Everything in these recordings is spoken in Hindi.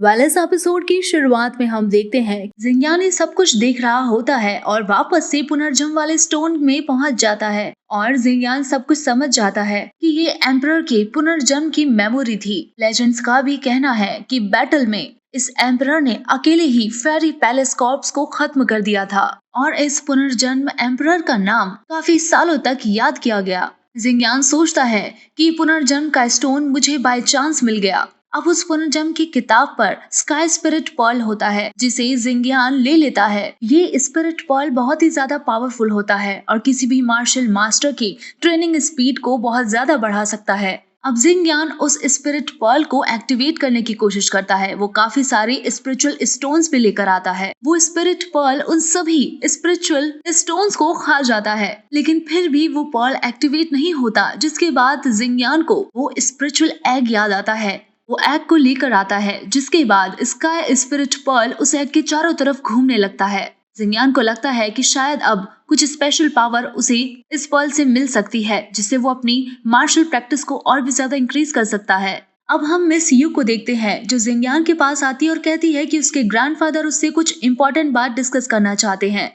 इस एपिसोड की शुरुआत में हम देखते हैं जिंगयान ये सब कुछ देख रहा होता है और वापस से पुनर्जन्म वाले स्टोन में पहुंच जाता है और जिंगयान सब कुछ समझ जाता है कि ये एम्परर के पुनर्जन्म की मेमोरी थी। लेजेंड्स का भी कहना है कि बैटल में इस एम्परर ने अकेले ही फेरी पैलेस कॉर्प्स को खत्म कर दिया था और इस पुनर्जन्म एम्परर का नाम काफी सालों तक याद किया गया। जिंगयान सोचता है कि पुनर्जन्म का स्टोन मुझे बाय चांस मिल गया। अब उस पुनर्जन्म की किताब पर स्काई स्पिरिट पर्ल होता है जिसे जिंगयान ले लेता है। ये स्पिरिट पर्ल बहुत ही ज्यादा पावरफुल होता है और किसी भी मार्शल मास्टर की ट्रेनिंग स्पीड को बहुत ज्यादा बढ़ा सकता है। अब जिंगयान उस स्पिरिट पर्ल को एक्टिवेट करने की कोशिश करता है। वो काफी सारे स्पिरिचुअल स्टोन्स भी लेकर आता है। वो स्पिरिट पर्ल उन सभी स्पिरिचुअल स्टोन्स को खा जाता है, लेकिन फिर भी वो पर्ल एक्टिवेट नहीं होता, जिसके बाद जिंगयान को वो स्पिरिचुअल एग याद आता है। वो एग को लेकर आता है, जिसके बाद स्काई स्पिरिट पर्ल उस एग के चारों तरफ घूमने लगता है। जिंगयान को लगता है कि शायद अब कुछ स्पेशल पावर उसे इस पर्ल से मिल सकती है, जिससे वो अपनी मार्शल प्रैक्टिस को और भी ज्यादा इंक्रीज कर सकता है। अब हम मिस यू को देखते हैं, जो जिंगयान के पास आती है और कहती है कि उसके ग्रैंडफादर उससे कुछ इंपॉर्टेंट बात डिस्कस करना चाहते हैं।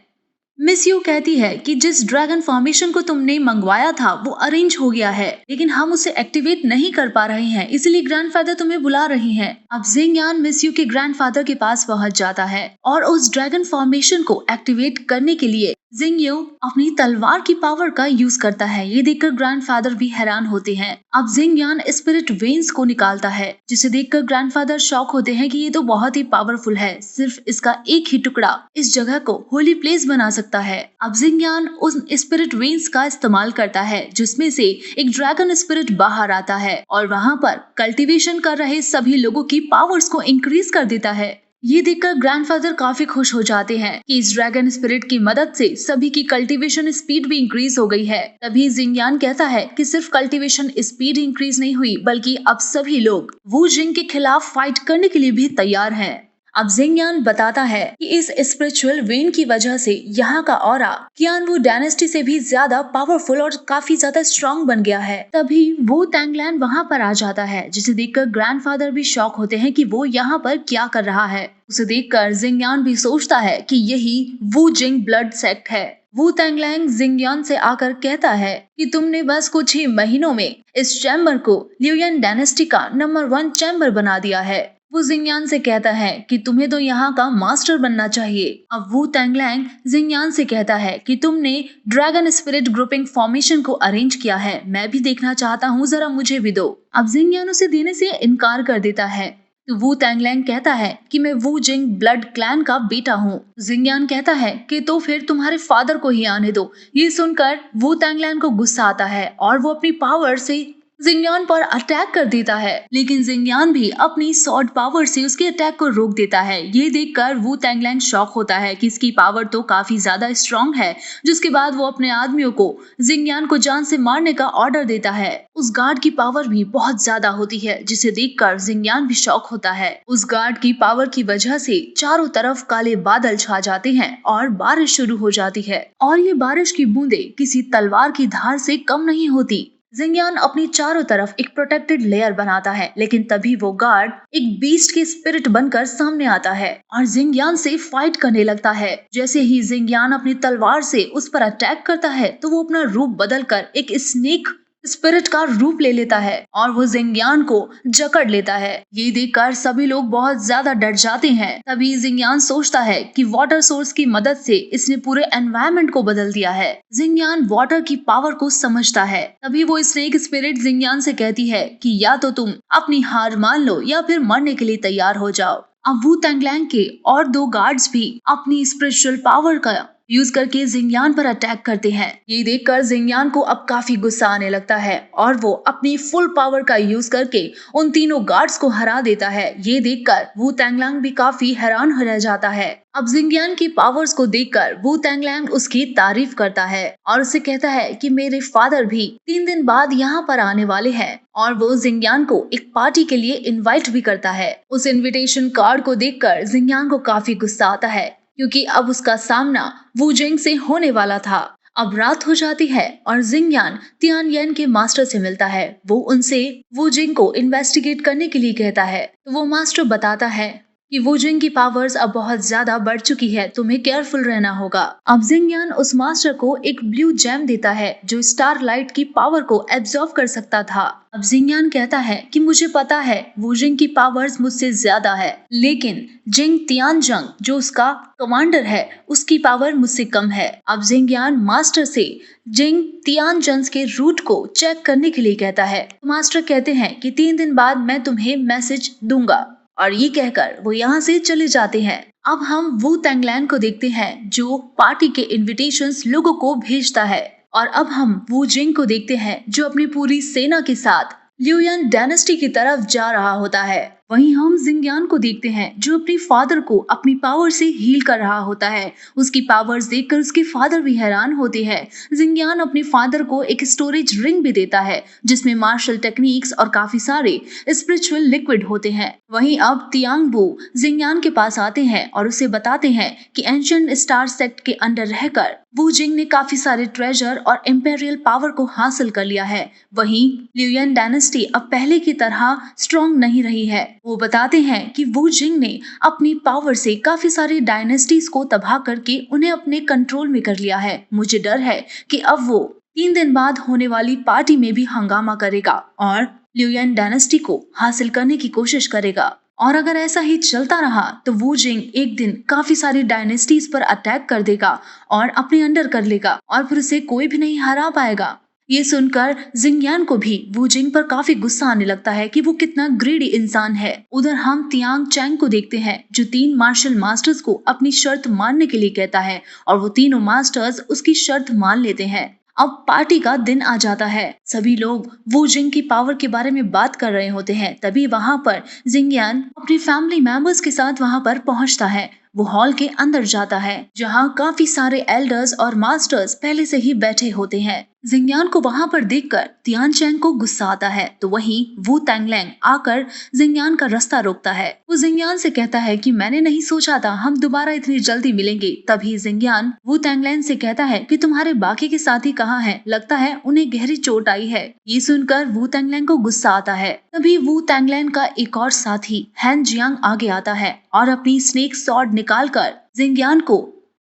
मिस यू कहती है कि जिस ड्रैगन फॉर्मेशन को तुमने मंगवाया था वो अरेंज हो गया है, लेकिन हम उसे एक्टिवेट नहीं कर पा रहे हैं, इसलिए ग्रैंडफादर तुम्हें बुला रहे हैं। अब जिंगयान मिस यू के ग्रैंडफादर के पास पहुंच जाता है और उस ड्रैगन फॉर्मेशन को एक्टिवेट करने के लिए जिंगयू अपनी तलवार की पावर का यूज करता है। ये देखकर ग्रैंडफादर भी हैरान होते हैं। अब जिंगयान स्पिरिट वेन्स को निकालता है, जिसे देखकर ग्रैंडफादर शॉक होते हैं कि ये तो बहुत ही पावरफुल है, सिर्फ इसका एक ही टुकड़ा इस जगह को होली प्लेस बना सकता है। अब जिंगयान उस स्पिरिट वेन्स का इस्तेमाल करता है, जिसमें से एक ड्रैगन स्पिरिट बाहर आता है और वहाँ पर कल्टीवेशन कर रहे सभी लोगों की पावर्स को इंक्रीज कर देता है। ये देखकर ग्रैंडफादर काफी खुश हो जाते हैं कि इस ड्रैगन स्पिरिट की मदद से सभी की कल्टीवेशन स्पीड भी इंक्रीज हो गई है। तभी जिंगयान कहता है कि सिर्फ कल्टीवेशन स्पीड इंक्रीज नहीं हुई, बल्कि अब सभी लोग वू जिंग के खिलाफ फाइट करने के लिए भी तैयार हैं। अब जिंगयान बताता है कि इस स्पिरिचुअल वेन की वजह से यहाँ का ऑरा कियानवू डायनेस्टी से भी ज्यादा पावरफुल और काफी ज्यादा स्ट्रॉन्ग बन गया है। तभी वो टैंगलैंड वहाँ पर आ जाता है, जिसे देखकर ग्रैंडफादर भी शॉक होते हैं कि वो यहाँ पर क्या कर रहा है। उसे देखकर जिंगयान भी सोचता है कि यही वू जिंग ब्लड सेक्ट है। वू टैंगलैंग जिंगयान से आकर कहता है कि तुमने बस कुछ ही महीनों में इस चैम्बर को लियुयन डायनेस्टी का नंबर 1 चैम्बर बना दिया है। वो जिंगयान से कहता है कि तुम्हें तो यहाँ का मास्टर बनना चाहिए। अब वू टैंगलैंग जिंगयान से कहता है कि तुमने ड्रैगन स्पिरिट ग्रुपिंग फॉर्मेशन को अरेंज किया है, मैं भी देखना चाहता हूँ, जरा मुझे भी दो। अब जिंगयान उसे देने से इनकार कर देता है। तो वू टैंगलैंग कहता है कि मैं वू जिंग ब्लड क्लैन का बेटा हूँ। जिंगयान कहता है कि तो फिर तुम्हारे फादर को ही आने दो। ये सुनकर वू टैंगलैंग को गुस्सा आता है और वो अपनी पावर से जिंगयान पर अटैक कर देता है, लेकिन जिंगयान भी अपनी सॉर्ड पावर से उसके अटैक को रोक देता है। ये देखकर वू टैंगलैंग शॉक होता है कि इसकी पावर तो काफी ज्यादा स्ट्रॉन्ग है, जिसके बाद वो अपने आदमियों को जिंगयान को जान से मारने का ऑर्डर देता है। उस गार्ड की पावर भी बहुत ज्यादा होती है, जिसे देखकर जिंगयान भी शॉक होता है। उस गार्ड की पावर की वजह से चारों तरफ काले बादल छा जाते हैं और बारिश शुरू हो जाती है, और ये बारिश की बूंदे किसी तलवार की धार से कम नहीं होती। जिंगयान अपनी चारों तरफ एक प्रोटेक्टेड लेयर बनाता है, लेकिन तभी वो गार्ड एक बीस्ट के स्पिरिट बनकर सामने आता है और जिंगयान से फाइट करने लगता है। जैसे ही जिंगयान अपनी तलवार से उस पर अटैक करता है, तो वो अपना रूप बदलकर एक स्नेक स्पिरिट का रूप ले लेता है और वो जिंगयान को जकड़ लेता है। ये देखकर सभी लोग बहुत ज्यादा डर जाते हैं। तभी जिंगयान सोचता है कि वाटर सोर्स की मदद से इसने पूरे एनवायरनमेंट को बदल दिया है। जिंगयान वाटर की पावर को समझता है। तभी वो स्नेक स्पिरिट जिंगयान से कहती है कि या तो तुम अपनी हार मान लो या फिर मरने के लिए तैयार हो जाओ। अब वू टैंगलैंग के और 2 गार्ड्स भी अपनी स्पिरिचुअल पावर का यूज करके जिंगयान पर अटैक करते हैं। ये देखकर जिंगयान को अब काफी गुस्सा आने लगता है और वो अपनी फुल पावर का यूज करके उन तीनों गार्ड्स को हरा देता है। ये देखकर वू टैंगलैंग भी काफी हैरान हो रह जाता है। अब जिंगयान की पावर्स को देखकर वू टैंगलैंग उसकी तारीफ करता है और उसे कहता है कि मेरे फादर भी 3 दिन बाद यहाँ पर आने वाले हैं, और वो जिंगयान को एक पार्टी के लिए इनवाइट भी करता है। उस इनविटेशन कार्ड को देखकर जिंगयान को काफी गुस्सा आता है, क्योंकि अब उसका सामना वू जिंग से होने वाला था। अब रात हो जाती है और जिंगयान तियानयन के मास्टर से मिलता है। वो उनसे वू जिंग को इन्वेस्टिगेट करने के लिए कहता है। तो वो मास्टर बताता है कि वू जिंग की पावर्स अब बहुत ज्यादा बढ़ चुकी है, तुम्हें केयरफुल रहना होगा। अब जिंगयान उस मास्टर को एक ब्लू जेम देता है जो स्टार लाइट की पावर को एब्जॉर्ब कर सकता था। अब जिंगयान कहता है कि मुझे पता है वू जिंग की पावर्स मुझसे ज्यादा है, लेकिन जिंग तियानजंग जो उसका कमांडर है उसकी पावर मुझसे कम है। अब जिंगयान मास्टर से जिंग तियानजंग के रूट को चेक करने के लिए कहता है। मास्टर कहते हैं कि 3 दिन बाद मैं तुम्हें मैसेज दूंगा, और ये कहकर वो यहाँ से चले जाते हैं। अब हम वू तैंगलैन को देखते हैं जो पार्टी के इनविटेशंस लोगों को भेजता है। और अब हम वू जिंग को देखते हैं जो अपनी पूरी सेना के साथ लियूयन डायनेस्टी की तरफ जा रहा होता है। वहीं हम जिंगयान को देखते हैं जो अपने फादर को अपनी पावर से हील कर रहा होता है। उसकी पावर्स देखकर उसके फादर भी हैरान होते हैं। जिंगयान अपने फादर को एक स्टोरेज रिंग भी देता है जिसमें मार्शल टेक्निक्स और काफी सारे स्पिरिचुअल लिक्विड होते हैं। वहीं अब तियांगबू जिंगयान के पास आते हैं और उसे बताते हैं कि एंशिएंट स्टार सेक्ट के अंडर रहकर वू जिंग ने काफी सारे ट्रेजर और इंपेरियल पावर को हासिल कर लिया है। वहीं लियूयन डायनेस्टी अब पहले की तरह स्ट्रॉन्ग नहीं रही है। वो बताते हैं कि वू जिंग ने अपनी पावर से काफी सारी डायनेस्टीज को तबाह करके उन्हें अपने कंट्रोल में कर लिया है। मुझे डर है कि अब वो 3 दिन बाद होने वाली पार्टी में भी हंगामा करेगा और लियूयन डायनेस्टी को हासिल करने की कोशिश करेगा। और अगर ऐसा ही चलता रहा तो वू जिंग एक दिन काफी सारी डायनेस्टीज पर अटैक कर देगा और अपने अंडर कर लेगा और फिर उसे कोई भी नहीं हरा पाएगा। ये सुनकर जिंगयान को भी वू जिंग पर काफी गुस्सा आने लगता है कि वो कितना ग्रीडी इंसान है। उधर हम तियांग चैंग को देखते हैं जो 3 मार्शल मास्टर्स को अपनी शर्त मानने के लिए कहता है और वो तीनों मास्टर्स उसकी शर्त मान लेते हैं। अब पार्टी का दिन आ जाता है। सभी लोग वू जिंग की पावर के बारे में बात कर रहे होते हैं। तभी वहां पर जिंगयान अपनी फैमिली मेंबर्स के साथ वहां पर पहुंचता है। वो हॉल के अंदर जाता है जहां काफी सारे एल्डर्स और मास्टर्स पहले से ही बैठे होते हैं। जिंगयान को वहां पर देखकर तियानचैंग को गुस्सा आता है, तो वहीं वू तैंगलैंग आकर जिंगयान का रास्ता रोकता है। वो जिंगयान से कहता है कि मैंने नहीं सोचा था हम दोबारा इतनी जल्दी मिलेंगे। तभी जिंगयान वू तैंगलैंग से कहता है कि तुम्हारे बाकी के साथी कहाँ हैं? लगता है उन्हें गहरी चोट आई है। ये सुनकर वू तैंगलैंग को गुस्सा आता है। तभी वू तैंगलैंग का एक और साथी हैन जियांग आगे आता है और अपनी स्नेक सॉर्ड निकालकर जिंगयान को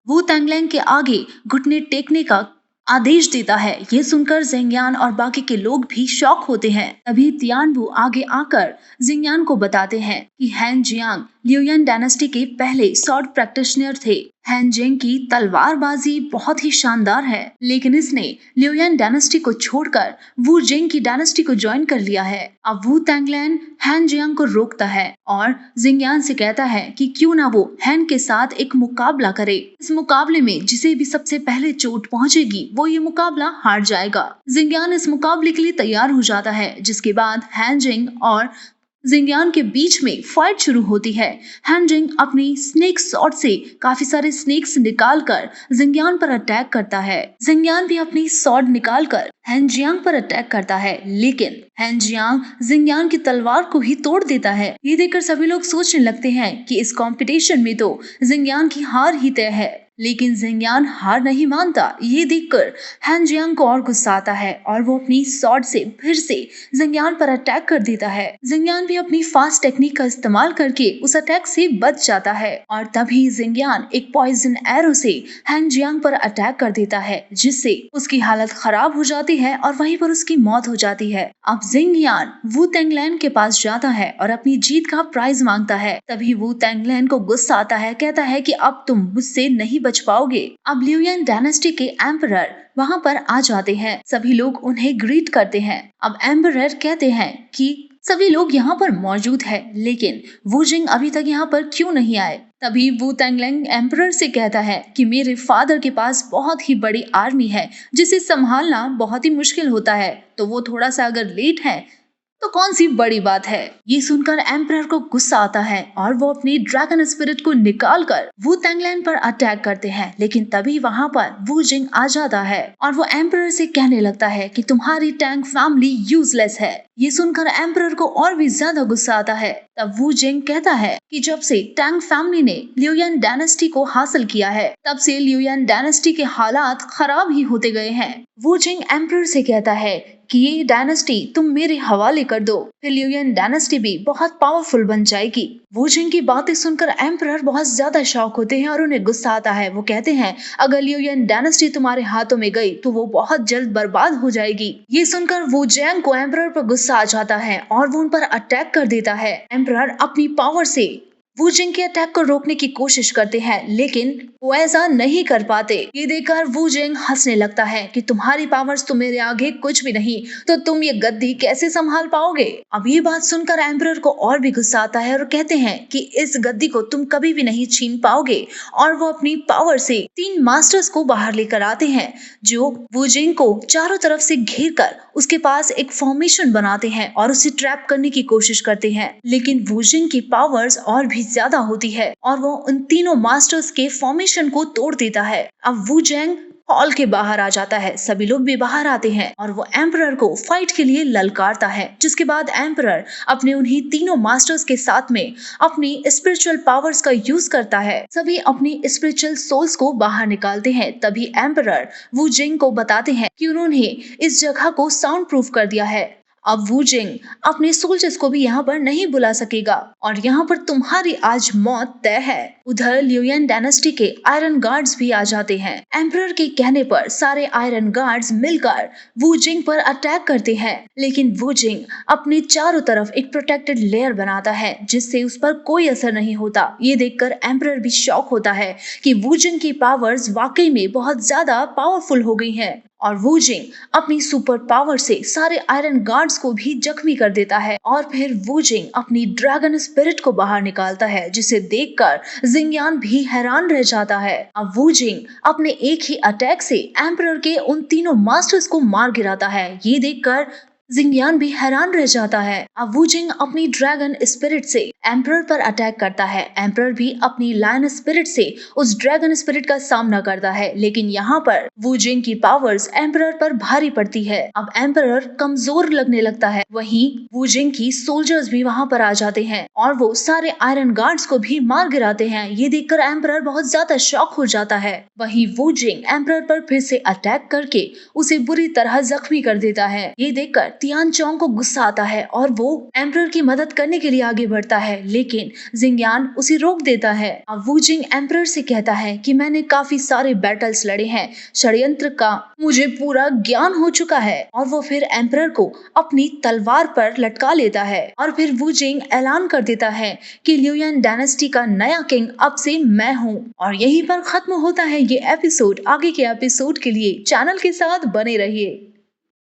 वू तैंगलैंग के आगे घुटने टेकने का आदेश देता है। ये सुनकर जिंगयान और बाकी के लोग भी शॉक होते हैं। तभी तियानबू आगे आकर जिंगयान को बताते हैं कि हैन जियांग लियूयन डायनेस्टी के पहले सॉर्ड प्रैक्टिशनर थे। हैन जियांग की तलवारबाजी बहुत ही शानदार है, लेकिन इसने लियूयन डायनेस्टी को छोड़कर वू जिंग की डायनेस्टी को ज्वाइन कर लिया है। अब वू तैंगलैंग हैन जियांग को रोकता है और जिंगयान से कहता है कि क्यों ना वो हैन के साथ एक मुकाबला करे। इस मुकाबले में जिसे भी सबसे पहले चोट पहुंचेगी वो ये मुकाबला हार जाएगा। जिंगयान इस मुकाबले के लिए तैयार हो जाता है, जिसके बाद हैन जिंग और जिंगयान के बीच में फाइट शुरू होती है। हैन जिंग अपनी स्नेक सॉर्ड से काफी सारे स्नेक्स निकालकर जिंगयान पर अटैक करता है। जिंगयान भी अपनी सॉर्ड निकालकर हैन जियांग पर अटैक करता है, लेकिन हैन जियांग जिंगयान की तलवार को ही तोड़ देता है। ये देखकर सभी लोग सोचने लगते हैं कि इस कंपटीशन में तो जिंगयान की हार ही तय है, लेकिन जिंगयान हार नहीं मानता। ये देखकर हैन जियांग को और गुस्सा आता है और वो अपनी सॉर्ड से फिर से जिंगयान पर अटैक कर देता है। जिंगयान भी अपनी फास्ट टेक्निक का इस्तेमाल करके उस अटैक से बच जाता है और तभी जिंगयान एक पॉइजन एरो से हैन जियांग पर अटैक कर देता है, जिससे उसकी हालत खराब हो जाती है और वहीं पर उसकी मौत हो जाती है। अब जिंगयान वू तैंगलैंग के पास जाता है और अपनी जीत का प्राइज मांगता है। तभी वू तैंगलैंग को गुस्सा आता है, कहता है कि अब तुम मुझसे नहीं बच पाओगे। अब लियूयन डायनेस्टी के एम्परर वहां पर आ जाते हैं। सभी लोग उन्हें ग्रीट करते हैं। अब एम्परर कहते हैं कि सभी लोग यहाँ पर मौजूद है, लेकिन वू जिंग अभी तक यहाँ पर क्यों नहीं आए। तभी वू तैंगलैंग एम्परर से कहता है कि मेरे फादर के पास बहुत ही बड़ी आर्मी है जिसे संभालना बहुत ही मुश्किल होता है, तो वो थोड़ा सा अगर लेट है तो कौन सी बड़ी बात है। ये सुनकर एम्परर को गुस्सा आता है और वो अपनी ड्रैगन स्पिरिट को निकाल कर वू टैंगलैंड पर अटैक करते हैं, लेकिन तभी वहाँ पर वू जिंग आ जाता है और वो एम्परर से कहने लगता है कि तुम्हारी टैंग फैमिली यूजलेस है। ये सुनकर एम्परर को और भी ज्यादा गुस्सा आता है। तब वू जिंग कहता है कि जब से टैंग फैमिली ने लियूयान डायनेस्टी को हासिल किया है, तब से लियूयान डायनेस्टी के हालात खराब ही होते गए हैं। वू जिंग एम्परर से कहता है कि ये डायनेस्टी तुम मेरे हवाले कर दो, फिर लियूयान डायनेस्टी भी बहुत पावरफुल बन जाएगी। वू जिंग की बातें सुनकर एम्परर बहुत ज्यादा शॉक होते हैं और उन्हें गुस्सा आता है। वो कहते हैं अगर लियूयान डायनेस्टी तुम्हारे हाथों में गई तो वो बहुत जल्द बर्बाद हो जाएगी। ये सुनकर वू जिंग को एम्परर पर गुस्सा आ जाता है और वो उन पर अटैक कर देता है। एम्परर अपनी पावर से वू जिंग के अटैक को रोकने की कोशिश करते हैं, लेकिन वो ऐसा नहीं कर पाते। ये देखकर वू जिंग हंसने लगता है कि तुम्हारी पावर्स तो मेरे आगे कुछ भी नहीं, तो तुम ये गद्दी कैसे संभाल पाओगे। अब ये बात सुनकर एम्परर को और भी गुस्सा आता है और कहते हैं कि इस गद्दी को तुम कभी भी नहीं छीन पाओगे। और वो अपनी पावर से 3 मास्टर्स को बाहर लेकर आते हैं, जो वू जिंग को चारों तरफ से घेर कर उसके पास एक फॉर्मेशन बनाते हैं और उसे ट्रैप करने की कोशिश करते हैं। लेकिन वू जिंग की पावर्स और भी ज्यादा होती है और वो उन तीनों मास्टर्स के फॉर्मेशन को तोड़ देता है। अब वू जिंग हॉल के बाहर आ जाता है, सभी लोग भी बाहर आते हैं और वो एम्परर को फाइट के लिए ललकारता है। जिसके बाद एम्परर अपने उन्हीं तीनों मास्टर्स के साथ में अपनी स्पिरिचुअल पावर्स का यूज करता है। सभी अपनी स्पिरिचुअल सोल्स को बाहर निकालते हैं। तभी एम्परर वू जिंग को बताते हैं कि उन्होंने इस जगह को साउंड प्रूफ कर दिया है। अब वू जिंग अपने सोल्जर्स को भी यहाँ पर नहीं बुला सकेगा और यहाँ पर तुम्हारी आज मौत तय है। उधर लियूयान डायनेस्टी के आयरन गार्ड्स भी आ जाते हैं। एम्परर के कहने पर सारे आयरन गार्ड्स मिलकर वू जिंग पर अटैक करते हैं, लेकिन वू जिंग अपने चारों तरफ एक प्रोटेक्टेड लेयर बनाता है जिससे उस पर कोई असर नहीं होता। ये देखकर एम्परर भी शॉक होता है कि वू जिंग की पावर्स वाकई में बहुत ज्यादा पावरफुल हो गई हैं और वू जिंग अपनी सुपर पावर से सारे आयरन गार्ड्स को भी जख्मी कर देता है। और फिर वू जिंग अपनी ड्रैगन स्पिरिट को बाहर निकालता है, जिसे देखकर जिंगयान भी हैरान रह जाता है। अब वू जिंग अपने एक ही अटैक से एम्परर के उन तीनों मास्टर्स को मार गिराता है। ये देखकर जिंगयान भी हैरान रह जाता है। अब वू जिंग अपनी ड्रैगन स्पिरिट से एम्परर पर अटैक करता है। एम्परर भी अपनी लायन स्पिरिट से उस ड्रैगन स्पिरिट का सामना करता है, लेकिन यहाँ पर वू जिंग की पावर्स एम्परर पर भारी पड़ती है। अब एम्परर कमजोर लगने लगता है। वहीं वू जिंग की सोल्जर्स भी वहाँ पर आ जाते हैं और वो सारे आयरन गार्ड्स को भी मार गिराते हैं। ये देखकर एम्परर बहुत ज्यादा शॉक हो जाता है। वहीं वू जिंग एम्परर पर फिर से अटैक करके उसे बुरी तरह जख्मी कर देता है। ये देखकर तियान चोंग को गुस्सा आता है और वो एम्परर की मदद करने के लिए आगे बढ़ता है, लेकिन जिंगयान उसे रोक देता है। अब वू जिंग एम्परर से कहता है कि मैंने काफी सारे बैटल्स लड़े हैं, षड्यंत्र का मुझे पूरा ज्ञान हो चुका है। और वो फिर एम्परर को अपनी तलवार पर लटका लेता है और फिर वू जिंग ऐलान कर देता है कि लियूयान डायनेस्टी का नया किंग अब से मैं हूँ। और यहीं पर खत्म होता है ये एपिसोड। आगे के एपिसोड के लिए चैनल के साथ बने रहिए।